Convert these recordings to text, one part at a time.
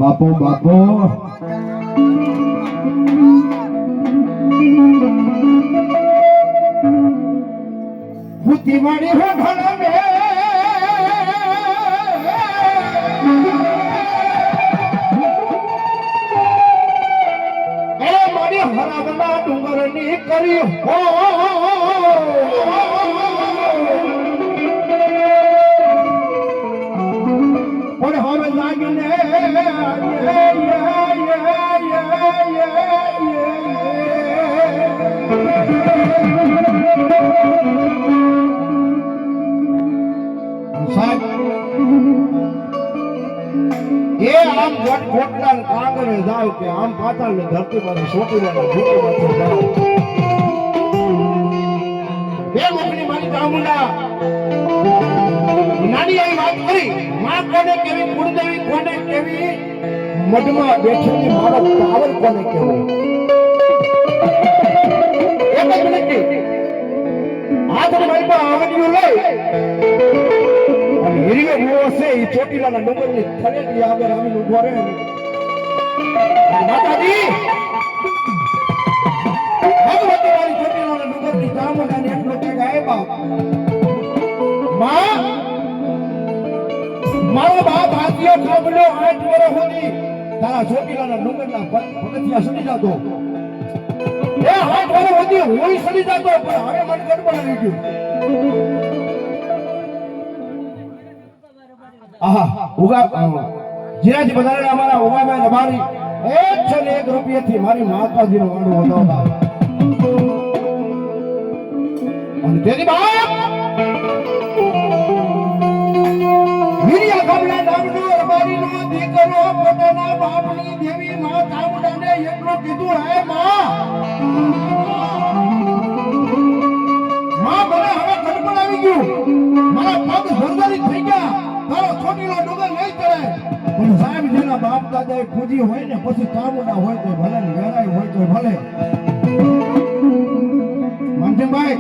બાપો બાપો ભૂતિવાડી હો ઘણા મે એ મારી હરાવના ડુંગરની કરી હો પણ હવે લાગીને એ આમ કોટલા કાંગરે જાવ કે આમ પાતાળ ને ધરતી પર સોટીવાના ઝૂંટીમાંથી જાવ બે મોકલી મારી ચામુંડા નાની આવી વાત કરી માં કોને કેવી કુળદેવી કોને કેવી મઢમાં બેઠેલી મારો પાવર કોને કેવો એક જ મિનિટ હાથ મારી પાસે આવડ્યું લઈ અને હિરિયો ઉભો છે એ ચોટીલાના ડુંગરની થળેથી આગળ આવીને ઉભો રહે માતાજી ભગવતી મારી ચોટીલાના ડુંગરની ચામુંડાને એટલો કે ગાય બાપ માં મારો બાપ હાથીઓ ખાબડ્યો 8 વર્ષ સુધી તારા ચોટીલાના ડુંગરના પગથિયા સડી જતો એ 8 વર્ષ સુધી હું સડી જતો પણ હવે મને ગડબડ આવી ગયું આહા ઉગા જીરાજી બધાને અમારા ઉગાભાઈ તમારી 101 રૂપિયાથી મારી માતાજીનો વાડો વધાવતા અને તેની બાપ વીરિયા ગામના નામનો રબારીનો દીકરો પોતાના બાપની દેવી માં ચામુંડાને એટલું કીધું હે માં મને હવે ગડબડ આવી ગયું મારા પગ ધરધરી થઈ ગયા તારો ચોટીલો ડુંગર નહીં ચડે પણ સાહેબ જેના બાપ દાદાએ પૂજી હોય ને પછી ચામુંડા હોય તો ભલે ને વેરાઈ હોય તો ભલે માનજીભાઈ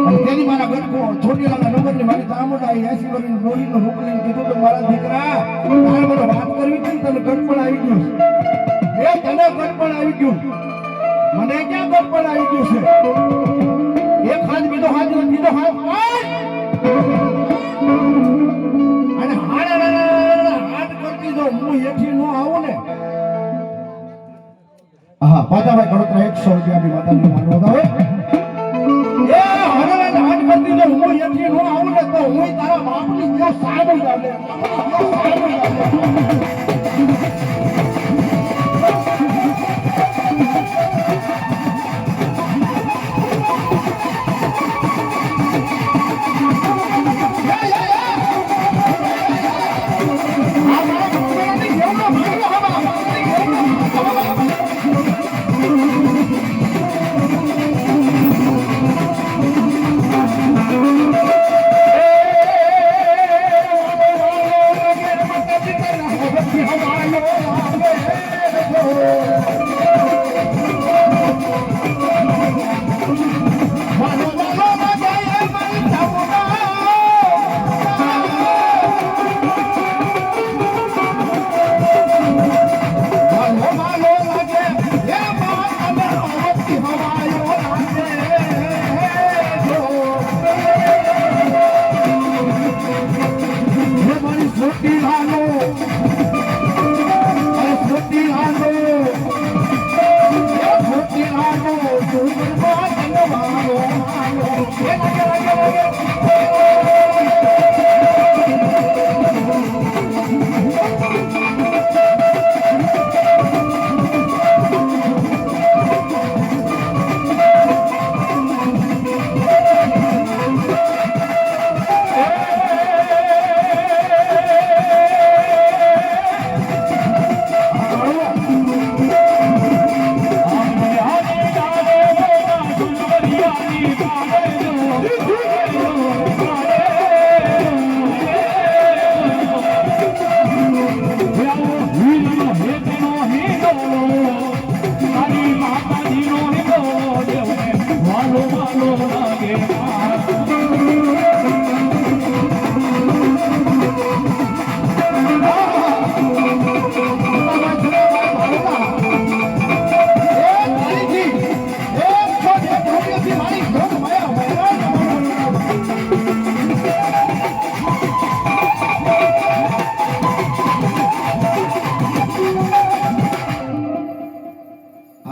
અને તેની મારા ગટકો ચોટીલાના ડુંગરની મારી ચામુંડા 80 વર્ષની ડોલીનો રૂપ લઈને કીધું કે મારા દીકરા તારે મને વાત કરવી છે તને ગટપણ આવી ગયું એ તને ગટપણ આવી ગયું મને ક્યાં ગટપણ આવી ગયું છે એક હાથ બીજો હાથ બીજો હાથ અને હાથ કરતી જો હું એથી નો આવું ને હા પાતાભાઈ કડોતરા 100 રૂપિયાની માતાજી માનવા આવે એ હાથ કરતી જો હું એથી નો આવું ને તો હું તારા બાપની જો સાબુ જાને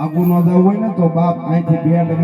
આગુ ન જવું હોય ને તો બાપ અહીંથી 2 ડગલા